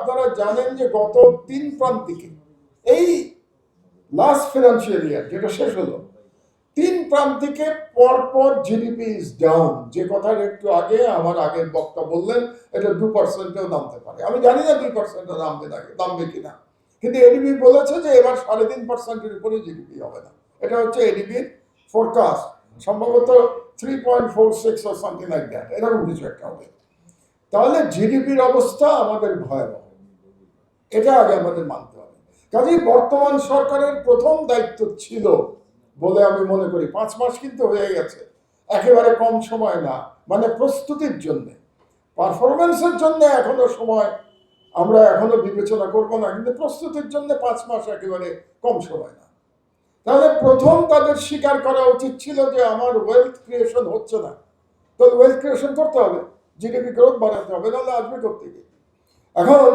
আপনারা জানেন যে গত 3 প্রান্তিকে এই লাস্ট ফিনান্সিয়াল ইয়ার যেটা শেষ হলো 3 প্রান্তিকে পরপর জিডিপি ইজ ডাউন, যে কথাটা একটু আগে আমার আগের বক্তা বললেন এটা 2%-এও নামতে পারে। আমি জানি না 2%-ও নামবে কিনা, কিন্তু এডিবি বলেছে যে এবার 3.5%-এর উপরে জিডিপি হবে না। এটা হচ্ছে এডিবির ফোরকাস্ট, সম্ভবত 3.46 or something like that, এরকম কিছু একটা হবে। তাহলে জিডিপির অবস্থা আমাদের ভয়াবহ, এটা আগে আমাদের মানতে হবে। কাজেই বর্তমান সরকারের প্রথম দায়িত্ব ছিল বলে আমি মনে করি, 5 মাস কিন্তু হয়ে গেছে, একেবারে কম সময় না, মানে প্রস্তুতির জন্য, পারফরমেন্সের জন্য এখনো সময় আমরা এখনো বিবেচনা করব না, কিন্তু প্রস্তুতির জন্য 5 মাস একেবারে কম সময় না। তাহলে প্রথম তাদের স্বীকার করা উচিত ছিল যে আমার ওয়েলথ ক্রিয়েশন হচ্ছে না, তাহলে ওয়েলথ ক্রিয়েশন করতে হবে, জিডিপি গ্রোথ বাড়াতে হবে, নাহলে আসবে কোত্থেকে? এখন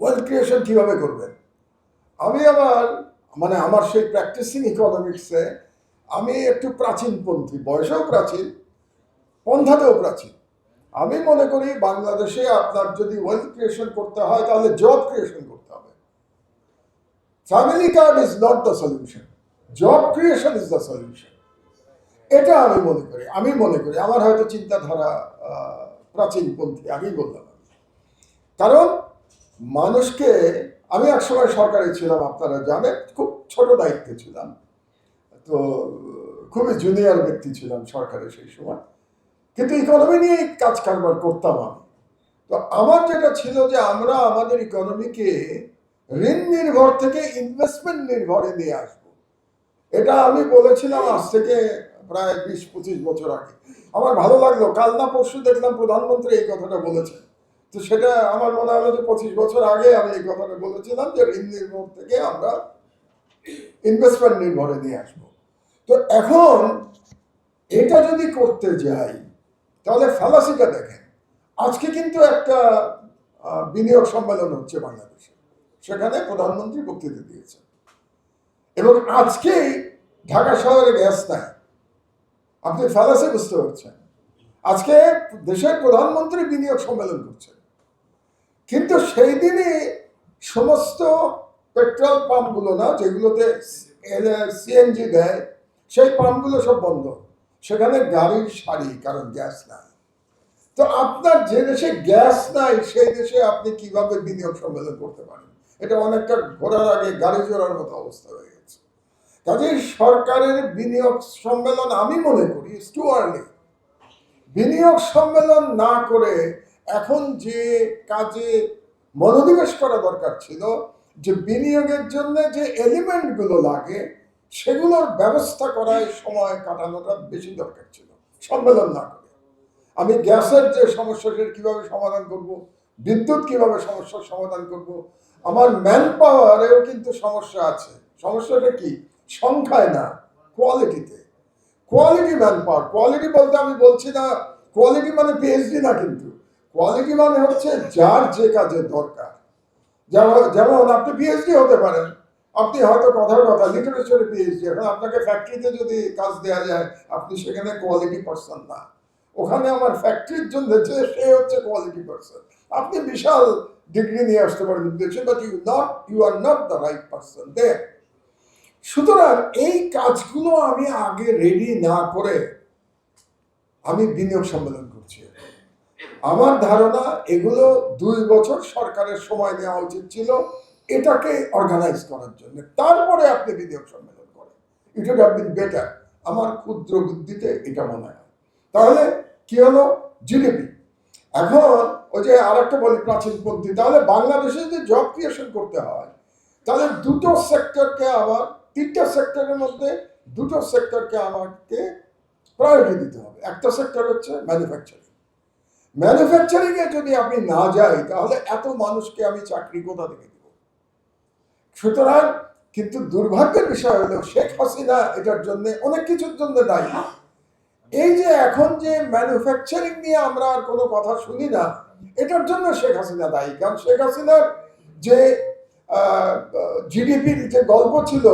ওয়েলথ ক্রিয়েশন কিভাবে করবেন? আমি আমার সেই প্র্যাকটিসিং ইকোনমিক্সে আমি একটু প্রাচীনপন্থী, বয়সেও প্রাচীন, পন্থাতেও প্রাচীন। আমি মনে করি বাংলাদেশে আপনার যদি ওয়েলথ ক্রিয়েশন করতে হয় তাহলে জব ক্রিয়েশন করতে হবে। Family card is not the solution, job creation is the solution. এটা আমি মনে করি আমার হয়তো চিন্তাধারা প্রাচীনপন্থী, আগেই বললাম। কারণ মানুষকে, আমি একসময় সরকারে ছিলাম, আপনারা জানেন, খুব ছোট দায়িত্বে ছিলাম, তো খুবই জুনিয়র ব্যক্তি ছিলাম সরকারে সেই সময়, কিন্তু ইকোনমি নিয়ে কাজ কারবার করতাম আমি। তো আমার যেটা ছিল যে আমরা আমাদের ইকোনমিকে ঋণ নির্ভর থেকে ইনভেস্টমেন্ট নির্ভরে নিয়ে আসবো। এটা আমি বলেছিলাম আজ থেকে প্রায় 20-25 বছর আগে। আমার ভালো লাগলো, কাল না পরশু দেখলাম প্রধানমন্ত্রী এই কথাটা বলেছেন। তো সেটা আমার মনে হলো যে 25 বছর আগে আমি এই কথাটা বলেছিলাম যে ঋণ নির্ভর থেকে আমরা ইনভেস্টমেন্ট নির্ভরে নিয়ে আসবো। তো এখন এটা যদি করতে যাই তাহলে ফ্যালাসিটা দেখেন। আজকে কিন্তু একটা বিনিয়োগ সম্মেলন হচ্ছে বাংলাদেশে, সেখানে প্রধানমন্ত্রী বক্তৃতা দিয়েছেন, এবং আজকেই ঢাকা শহরে গ্যাস নাই। আপনি ফ্যালাসি বুঝতে পারছেন? আজকে দেশের প্রধানমন্ত্রী বিনিয়োগ সম্মেলন করছেন, কিন্তু সেই দিনই সমস্ত পেট্রোল পাম্পগুলো না, যেগুলোতে সিএনজি দেয়, সেই পাম্পগুলো সব বন্ধ, সেখানে গাড়ির সারি, কারণ গ্যাস নাই। তো আপনার যে দেশে গ্যাস নাই সেই দেশে আপনি কিভাবে বিনিয়োগ সম্মেলন করতে পারেন? এটা অনেকটা ঘোরার আগে গাড়ি জোড়ার মতো অবস্থা হয়ে গেছে। কাজেই সরকারের বিনিয়োগ সম্মেলন আমি মনে করি ইটস টু আর্লি। বিনিয়োগ সম্মেলন না করে এখন যে কাজে মনোনিবেশ করা দরকার ছিল, যে বিনিয়োগের জন্য যে এলিমেন্টগুলো লাগে সেগুলোর ব্যবস্থা করায় সময় কাটানোটা বেশি দরকার ছিল, সম্মেলন না করে। আমি গ্যাসের যে সমস্যা সেটা কিভাবে সমাধান করব, বিদ্যুৎ কিভাবে সমস্যার সমাধান করব, আমার ম্যান পাওয়ারেও কিন্তু সমস্যা আছে। সমস্যাটা কি? সংখ্যায় না, কোয়ালিটিতে। কোয়ালিটি ম্যান পাওয়ার, কোয়ালিটি বলতে আমি বলছি না কোয়ালিটি মানে পিএইচডি না, কিন্তু কোয়ালিটি মানে হচ্ছে যার যে কাজের দরকার। যেমন আপনি পিএইচডি হতে পারেন, আপনি হয়তো কথার কথা লিটারেচারে পিএইচডি, এখন আপনাকে ফ্যাক্টরিতে যদি কাজ দেওয়া যায় আপনি সেখানে কোয়ালিটি পারসন না। ওখানে আমার ফ্যাক্টরির জন্য যে সে হচ্ছে কোয়ালিটি পারসন। আপনি বিশাল ডিগ্রি নিয়ে আসতে পারেন দেশে, but you are not the right person there. সুতরাং এই কাজগুলো আমি আগে রেডি না করে আমি বিনিয়োগ সম্মেলন করছি। আমার ধারণা এগুলো 2 বছর সরকারের সময় নেওয়া উচিত ছিল এটাকে অর্গানাইজ করার জন্য, তারপরে আপনি বিনিয়োগ সম্মেলন করেন। It would have been better, আমার ক্ষুদ্র বুদ্ধিতে এটা মনে হয়। তাহলে কি হলো? জিডিপি। এখন ওই যে আরেকটা বলি প্রাচীনপন্থী, তাহলে বাংলাদেশে যদি জব ক্রিয়েশন করতে হয় তাহলে 2টো সেক্টরকে, আমার 3টা সেক্টরের মধ্যে 2টো সেক্টরকে আমাকে প্রায়োরিটি দিতে হবে। একটা সেক্টর হচ্ছে ম্যানুফ্যাকচারিং। ম্যানুফ্যাকচারিংয়ে যদি আমি না যাই তাহলে এত মানুষকে আমি চাকরি কোথা থেকে দেব? সুতরাং কিন্তু দুর্ভাগ্যের বিষয় হলো শেখ হাসিনা এটার জন্য অনেক কিছুর জন্য দায়ী। এই যে এখন যে ম্যানুফ্যাকচারিং নিয়ে আমরা আর কোনো কথা শুনি না, এটার জন্য শেখ হাসিনা দায়ী। কারণ শেখ হাসিনার যে জিডিপির যে গল্প ছিল,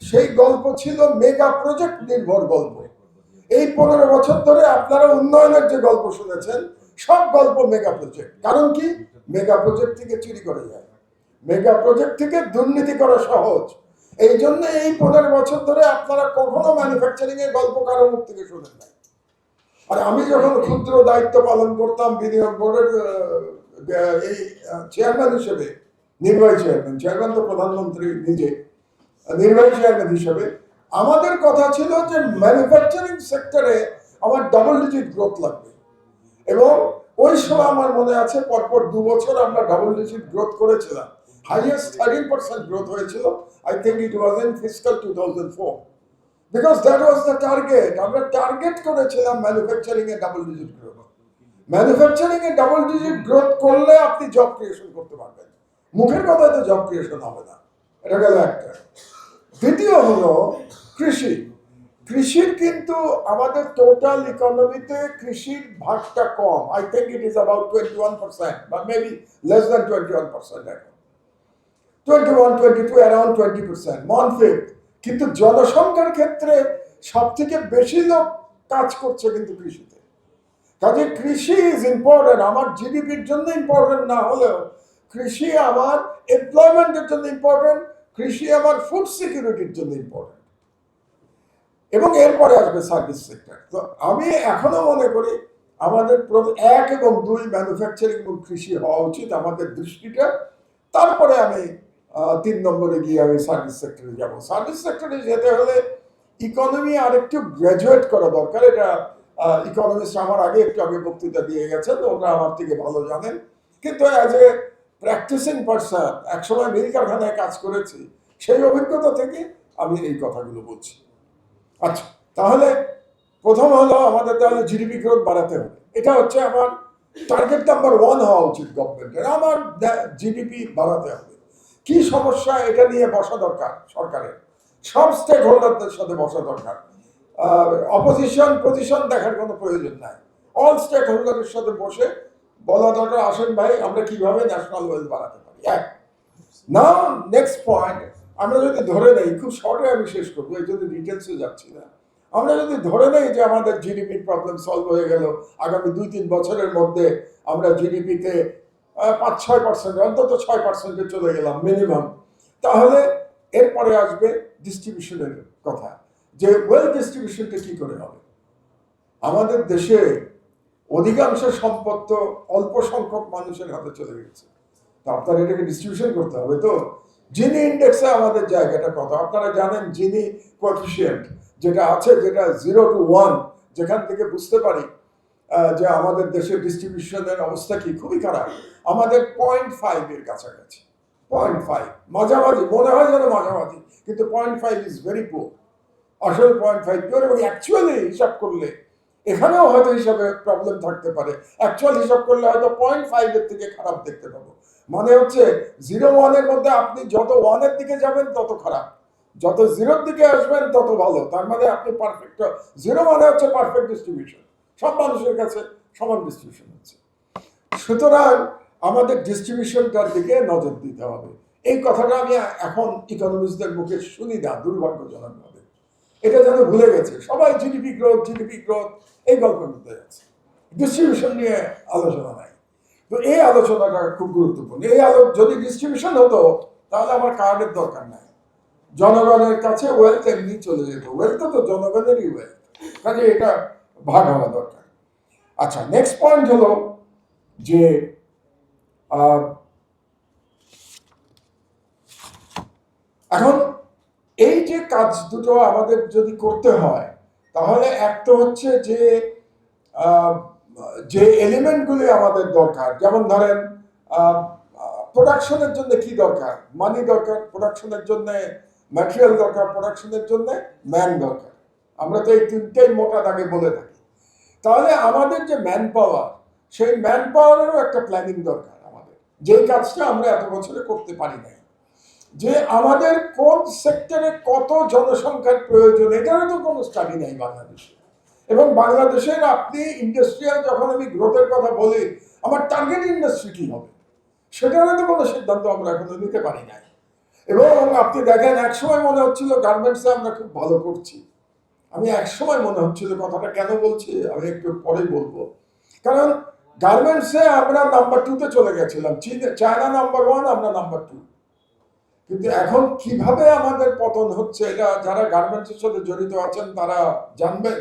সেই গল্প ছিল মেগা প্রজেক্ট নির্ভর গল্প। এই 15 বছর ধরে আপনারা উন্নয়নের যে গল্প শুনেছেন সব গল্প মেগা প্রজেক্ট। কারণ কি? মেগা প্রজেক্ট থেকে চুরি করা যায়, মেগা প্রজেক্ট থেকে দুর্নীতি করা সহজ। এই জন্য এই 15 বছর ধরে আপনারা কখনো ম্যানুফ্যাকচারিং এর গল্প কারো মুখ থেকে শোনেন নাই। আর আমি যখন ক্ষুদ্র দায়িত্ব পালন করতাম বিনিয়োগ বোর্ডের এই চেয়ারম্যান হিসেবে, নির্বাহী চেয়ারম্যান তো প্রধানমন্ত্রী নিজে, নির্বাহী চেয়ারম্যান হিসেবে আমাদের কথা ছিল যে ম্যানুফ্যাকচারিং সেক্টরে আমার ডাবল ডিজিট গ্রোথ লাগবে। এবং ওই সময় আমার মনে আছে পরপর 2 বছর আমরা ডাবল ডিজিট গ্রোথ করেছিলাম। হাইয়েস্ট 13% গ্রোথ হয়েছিল। I think it was in fiscal 2004, because that was the target. আমরা টার্গেট করেছিলাম ম্যানুফ্যাকচারিং এ ডাবল ডিজিট গ্রোথ। ম্যানুফ্যাকচারিং এ ডাবল ডিজিট গ্রোথ করলে আপনি জব ক্রিয়েশন করতে পারবেন, মুখের কথায় তো জব ক্রিয়েশন হবে না। এটা গেল একটা। দ্বিতীয় হলো কৃষি। কৃষির কিন্তু আমাদের টোটাল ইকোনমিতে কৃষির ভাগটা কম। I think it is about 21% বা মেবি লেস দ্যান 21% এখন, 21, 22, অ্যারাউন্ড 20%, 1/5। কিন্তু জনসংখ্যার ক্ষেত্রে সব থেকে বেশি লোক কাজ করছে কিন্তু কৃষিতে। কাজে কৃষি ইজ ইম্পর্টেন্ট। আমার জিডিপির জন্য ইম্পর্টেন্ট না হলেও কৃষি আমার এমপ্লয়মেন্টের জন্য ইম্পর্টেন্ট, কৃষি আমার ফুড সিকিউরিটির জন্য ইম্পর্টেন্ট। এবং এরপরে আসবে সার্ভিস সেক্টর। তো আমি এখনো মনে করি আমাদের 1 এবং 2 ম্যানুফ্যাকচারিং এবং কৃষি হওয়া উচিত আমাদের দৃষ্টিটা। তারপরে আমি 3 নম্বরে গিয়ে আমি সার্ভিস সেক্টরে যাব। সার্ভিস সেক্টরে যেতে হলে ইকোনমি আর একটু গ্রাজুয়েট করা দরকার। এটা ইকোনমিস্ট আমার আগে বক্তৃতা দিয়ে গেছেন, ওরা আমার থেকে ভালো জানেন। কিন্তু অ্যাজ এ প্র্যাকটিসিং পারসন, একসময় মিল কারখানায় কাজ করেছি, সেই অভিজ্ঞতা থেকে আমি এই কথাগুলো বলছি। আচ্ছা, তাহলে প্রথম হলো আমাদের তাহলে জিডিপি গ্রোথ বাড়াতে হবে। এটা হচ্ছে আমার টার্গেট নাম্বার 1 হওয়া উচিত গভর্নমেন্টের। আমার জিডিপি বাড়াতে হবে। কি সমস্যা এটা নিয়ে বসা দরকার সরকারের, সব স্টেক হোল্ডারদের সাথে বসা দরকার। অপোজিশন পজিশন দেখার কোনো প্রয়োজন নাই। অল স্টেক হোল্ডারের সাথে বসে বলা দরকার, আসেন ভাই আমরা কিভাবে ন্যাশনাল ওয়েলথ বাড়াতে পারি। নাও নেক্সট পয়েন্ট, আমরা যদি ধরে নেই, খুব শর্টে আমি শেষ করবো, এই জন্য ডিটেলসে যাচ্ছি না। আমরা যদি ধরে নেই যে আমাদের জিডিপির প্রবলেম সলভ হয়ে গেল, আগামী 2-3 বছরের মধ্যে আমরা জিডিপিতে 5-6%, অন্তত 6% চলে গেলাম মিনিমাম, তাহলে এরপরে আসবে ডিস্ট্রিবিউশনের কথা, যে ওয়েলথ ডিস্ট্রিবিউশনটা কি করে হবে। আমাদের দেশে অধিকাংশ সম্পদ তো অল্প সংখ্যক মানুষের হাতে চলে গেছে। তো আপনারা এটাকে ডিস্ট্রিবিউশন করতে হবে। তো জিনি ইন্ডেক্সে আমাদের জায়গাটা কত আপনারা জানেন। জিনি কোএফিসিয়েন্ট যেটা আছে, যেটা 0 to 1, যেখান থেকে বুঝতে পারি যে আমাদের দেশের ডিস্ট্রিবিউশনের অবস্থা কি, খুবই খারাপ। আমাদের 0.5 এর কাছাকাছি, 0.5 মাঝামাঝি, মনে হয় যেন মাঝামাঝি, কিন্তু 0.5 ইজ ভেরি পুয়ার। আসলে 0.5 পিওর। এবং অ্যাকচুয়ালি হিসাব করলে এখানেও হয়তো হিসাবে প্রবলেম থাকতে পারে। অ্যাকচুয়াল হিসাব করলে হয়তো 0.5 এর থেকে খারাপ দেখতে পাবো। মানে হচ্ছে 0-1 এর মধ্যে আপনি যত 1 এর দিকে যাবেন তত খারাপ, যত 0-র দিকে আসবেন তত ভালো। তার মানে আপনি পারফেক্ট। 0 মানে হচ্ছে পারফেক্ট ডিস্ট্রিবিউশন, সব মানুষের কাছে সমান ডিস্ট্রিবিউশন হচ্ছে। সুতরাং আমাদের ডিস্ট্রিবিউশনটার দিকে নজর দিতে হবে। এই কথাটা আমি এখন ইকোনমিস্টদের মুখে শুনি না, দুর্ভাগ্যজনকভাবে। এটা যেন ভুলে গেছে সবাই। জিডিপি গ্রোথ এই গল্পের মধ্যে আছে, ডিস্ট্রিবিউশন নিয়ে আলোচনা নাই। তো এই আলোচনাটা খুব গুরুত্বপূর্ণ। যদি ডিস্ট্রিবিউশন হতো তাহলে আমার কার্ডের দরকার নাই, জনগণের কাছে ওয়েলথ এমনি চলে যেত। ওয়েলথ তো জনগণেরই ওয়েলথ, কাজে এটা ভাগ হওয়া দরকার। আচ্ছা, নেক্সট পয়েন্ট হলো যে এখন এই যে কাজ দুটো আমাদের যদি করতে হয়, তাহলে এক তো হচ্ছে যে এলিমেন্টগুলি আমাদের দরকার, যেমন ধরেন প্রোডাকশনের জন্য কি দরকার, মানি দরকার, প্রোডাকশনের জন্য ম্যাটেরিয়াল দরকার, প্রোডাকশনের জন্য ম্যান দরকার। আমরা তো এই 3টাই মোটা দাগে বলে থাকি। তাহলে আমাদের যে ম্যান পাওয়ার, সেই ম্যান পাওয়ারেরও একটা প্ল্যানিং দরকার আমাদের, যেই কাজটা আমরা এত বছরে করতে পারি নাই। যে আমাদের কোন সেক্টরে কত জনসংখ্যার প্রয়োজন, এটারও তো কোনো স্টাডি নাই বাংলাদেশে। এবং বাংলাদেশের আপনি ইন্ডাস্ট্রিয়াল, যখন আমি গ্রোথের কথা বলি, আমার টার্গেট ইন্ডাস্ট্রি কি হবে সেটারও তো কোনো সিদ্ধান্ত আমরা এখনো নিতে পারি নাই। এবং আপনি দেখেন, একসময় মনে হচ্ছিল গার্মেন্টসে আমরা খুব ভালো করছি। আমি একসময় মনে হচ্ছিল, কথাটা কেন বলছি আমি একটু পরেই বলবো, কারণ গার্মেন্টসে আমরা নাম্বার 2 তে চলে গেছিলাম, চায়না নাম্বার 1, আমরা নাম্বার 2। কিন্তু এখন কিভাবে আমাদের পতন হচ্ছে এটা যারা গার্মেন্টসের সাথে জড়িত আছেন তারা জানবেন।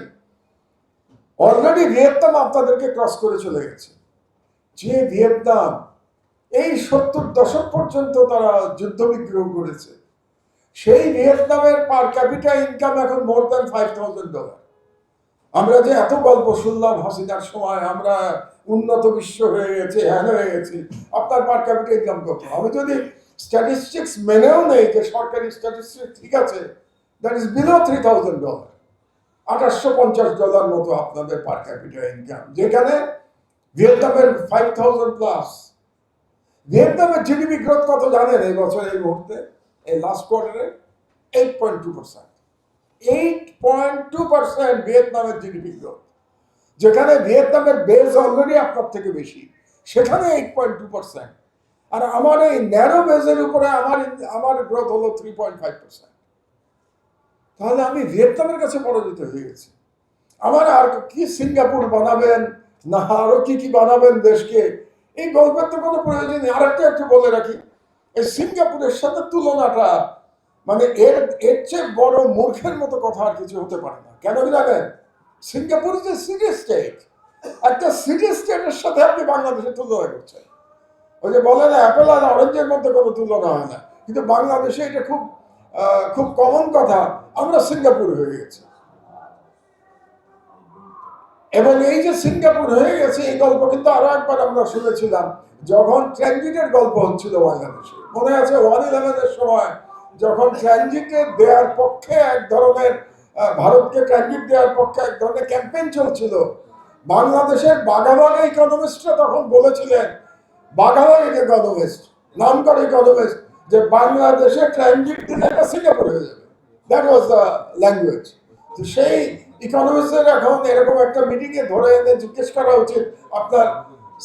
অলরেডি ভিয়েতনাম আপনাদেরকে ক্রস করে চলে গেছে। যে ভিয়েতনাম এই 70 দশক পর্যন্ত তারা যুদ্ধ বিগ্রহ করেছে, সেই ভিয়েতনামের পার ক্যাপিটা ইনকাম এখন মোর দ্যান $5,000। আমরা যে এত গল্প শুনলাম হাসিনার সময় আমরা উন্নত বিশ্ব হয়ে গেছে, হ্যান হয়ে গেছি, আপনার পার ক্যাপিটা ইনকাম কত? আমি যদি স্ট্যাটিস্টিক্স মেনেও নেই যে সরকারি স্ট্যাটিস্টিক্স ঠিক আছে, দ্যাট ইজ বিলো $3,000, $2,850 মতো আপনাদের পার ক্যাপিটা ইনকাম, যেখানে ভিয়েতনামের 5,000+। ভিয়েতনামের জিডিপি গ্রোথ কত জানেন এই বছর, এই মুহূর্তে, এই লাস্ট কোয়ার্টারে? 8.2%। 8.2% ভিয়েতনামের জিডিপি গ্রোথ, যেখানে ভিয়েতনামের বেস অলরেডি আপনার থেকে বেশি, সেখানে 8.2%। আর আমার এই ন্যারো বেসের উপরে আমার গ্রোথ হলো 3.5%। তাহলে আমি ভিয়েতনামের কাছে পরাজিত হয়ে গেছি। আমার আর কি সিঙ্গাপুর বানাবেন না আরো কি কি বানাবেন দেশকে, এই গল্পের তো কোনো প্রয়োজন নেই। আরেকটা একটু বলে রাখি, এই সিঙ্গাপুরের সাথে তুলনাটা মানে এর চেয়ে বড় মূর্খের মতো কথা আর কিছু হতে পারে না। কেন জানেন? সিঙ্গাপুর যে সিটি স্টেট, একটা সিটি স্টেটের সাথে আপনি বাংলাদেশের তুলনা করছেন। ওই যে বলে না অ্যাপেল আর অরেঞ্জের মধ্যে কোনো তুলনা হয় না, কিন্তু বাংলাদেশে এটা খুব খুব কমন কথা, আমরা সিঙ্গাপুর হয়ে গেছি। এবং এই যে সিঙ্গাপুর হয়ে গেছে এই গল্প কিন্তু আরো একবার আমরা শুনেছিলাম যখন ট্রানজিটের গল্প হচ্ছিল বাংলাদেশে। মনে আছে 1/11-এর সময় যখন ট্রানজিটে দেওয়ার পক্ষে এক ধরনের ভারতকে ট্রানজিট দেওয়ার পক্ষে এক ধরনের ক্যাম্পেইন চলছিল, বাংলাদেশের বাগাবাগ ইকোনমিস্টরা তখন বলেছিলেন, বাগাবাগ ইকোনমিস্ট, নামকরা ইকোনমিস্ট, যে বাংলাদেশে ট্রানজিট দিলে একটা সিঙ্গাপুর হয়ে যাবে। That was the language. তো সেই ইকোনমিস্টদের এখন এরকম একটা মিটিংয়ে ধরে এনে জিজ্ঞেস করা উচিত আপনার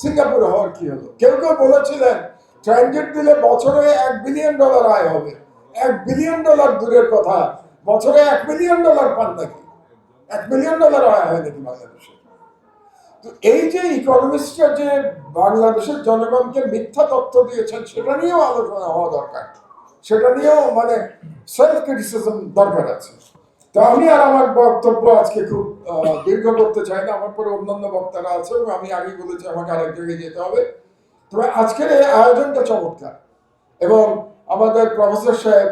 সিঙ্গাপুর হওয়ার কি হলো। কেউ কেউ বলেছিলেন ট্রানজিট দিলে বছরে $1 বিলিয়ন আয় হবে। $1 বিলিয়ন দূরের কথা, বছরে $1 মিলিয়ন পান নাকি? $1 মিলিয়ন আয় হয় নাকি বাংলাদেশে? তো এই যে ইকোনমিস্টরা যে বাংলাদেশের জনগণকে মিথ্যা তথ্য দিয়েছেন সেটা নিয়েও আলোচনা হওয়া দরকার, সেটা নিয়েও মানে সেলফ ক্রিটিসিজম দরকার আছে। তো আমি আর আমার বক্তব্য আজকে খুব দীর্ঘ করতে চাই না, আমার পরে অন্যান্য বক্তারা আছে এবং আমি আগেই বলেছি আমাকে আরেক জায়গায় যেতে হবে। তবে আজকের এই আয়োজনটা চমৎকার এবং আমাদের প্রফেসর সাহেব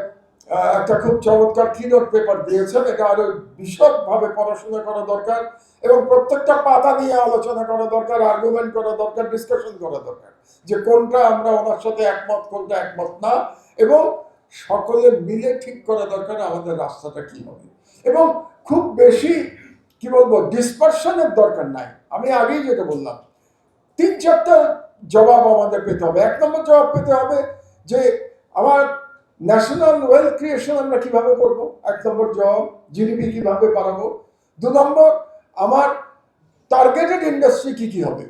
একটা খুব চমৎকার কিনোট পেপার দিয়েছেন। এটা আরো বিশদভাবে পড়াশোনা করা দরকার এবং প্রত্যেকটা পাতা নিয়ে আলোচনা করা দরকার, আর্গুমেন্ট করা দরকার, ডিসকাশন করা দরকার যে কোনটা আমরা ওনার সাথে একমত, কোনটা একমত না, এবং সকলে মিলে ঠিক করা দরকার আমাদের রাস্তাটা কি হবে। এবং খুব বেশি কি বলবো ডিসপারশনের দরকার নাই। আমি আগেই যেটা বললাম, 3-4টা জবাব আমাদের পেতে হবে। 1 নম্বর জবাব পেতে হবে যে আমার ন্যাশনাল ওয়েলথ ক্রিয়েশন আমরা কিভাবে করব, 1 নম্বর জবাব। জিডিপি কিভাবে বাড়াবো। 2 নম্বর আমার টার্গেটেড ইন্ডাস্ট্রি কি কি হবে,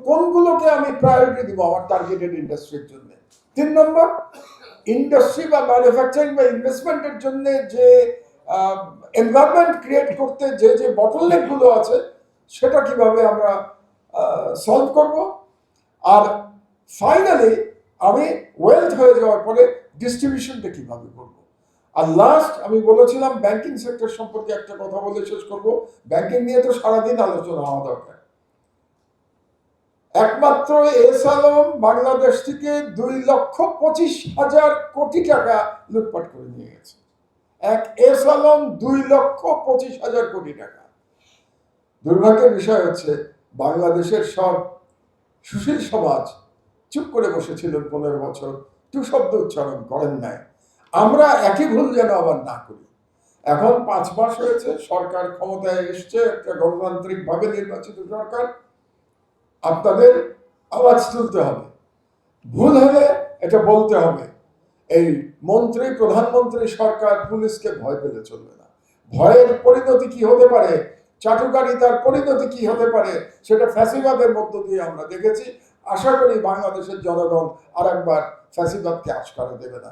কোনগুলোকে আমি প্রায়োরিটি দিব আমার টার্গেটেড ইন্ডাস্ট্রির জন্য। 3 নম্বর ইন্ডাস্ট্রি বা ম্যানুফ্যাকচারিং বা ইনভেস্টমেন্টের জন্য যে এনভায়রনমেন্ট ক্রিয়েট করতে যে যে বটলনেক গুলো আছে সেটা কিভাবে আমরা সলভ করব। আর ফাইনালি আমি ওয়েলথ হয়ে যাওয়ার পরে ডিস্ট্রিবিউশনটা কিভাবে করব। আর লাস্ট আমি বলেছিলাম ব্যাংকিং সেক্টর সম্পর্কে একটা কথা বলে শেষ করব। ব্যাংকিং নিয়ে তো সারাদিন আলোচনা হওয়া দরকার। একমাত্র এস আলম বাংলাদেশ থেকে 2,25,000 কোটি টাকা লুটপাট করে নিয়ে গেছে। এক এস আলম 2,25,000 কোটি টাকা। দুর্ভাগ্যের বিষয় হচ্ছে বাংলাদেশের সব সুশীল সমাজ চুপ করে বসেছিল 15 বছর, টু শব্দ উচ্চারণ করেন নাই। আমরা একই ভুল যেন আবার না করি। এখন 5 মাস হয়েছে সরকার ক্ষমতায় এসছে, একটা গণতান্ত্রিক ভাবে নির্বাচিত সরকার। আপনাদের আওয়াজ তুলতে হবে, ভুল হলে এটা বলতে হবে। এই মন্ত্রী, প্রধানমন্ত্রী, সরকার, পুলিশকে ভয় পেলে চলবে না। ভয়ের পরিণতি কি হতে পারে, চাটুকারিতার পরিণতি কি হতে পারে, সেটা ফ্যাসিবাদের মধ্য দিয়ে আমরা দেখেছি। আশা করি বাংলাদেশের জনগণ আর একবার ফ্যাসিবাদকে আশকারা দেবে না।